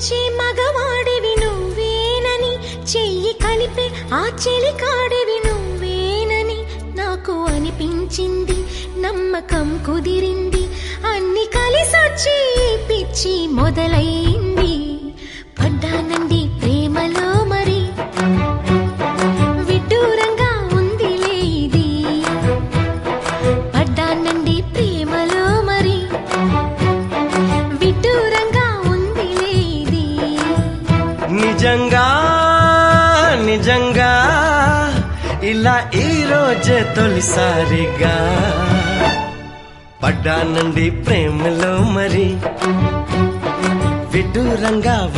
ప్రేమించే మగవాడివి నువ్వేనని, చెయ్యి కలిపే ఆ చెలికాడివి నువ్వేనని నాకు అనిపించింది. నమ్మకం కుదిరింది, అన్ని కలిసొచ్చి పిచ్చి మొదలైంది. పడ్డానండి ప్రేమలో మరి, విడ్డూరంగా ఉందిలే ఇది. పడ్డానండి ప్రేమలో మరి, విడ్డూరంగా ఉందిలే ఇది. నిజంగా నిజంగా ఇలా ఈ రోజే తొలిసారిగా పడ్డానండి ప్రేమలో మరి, విడ్డూరంగా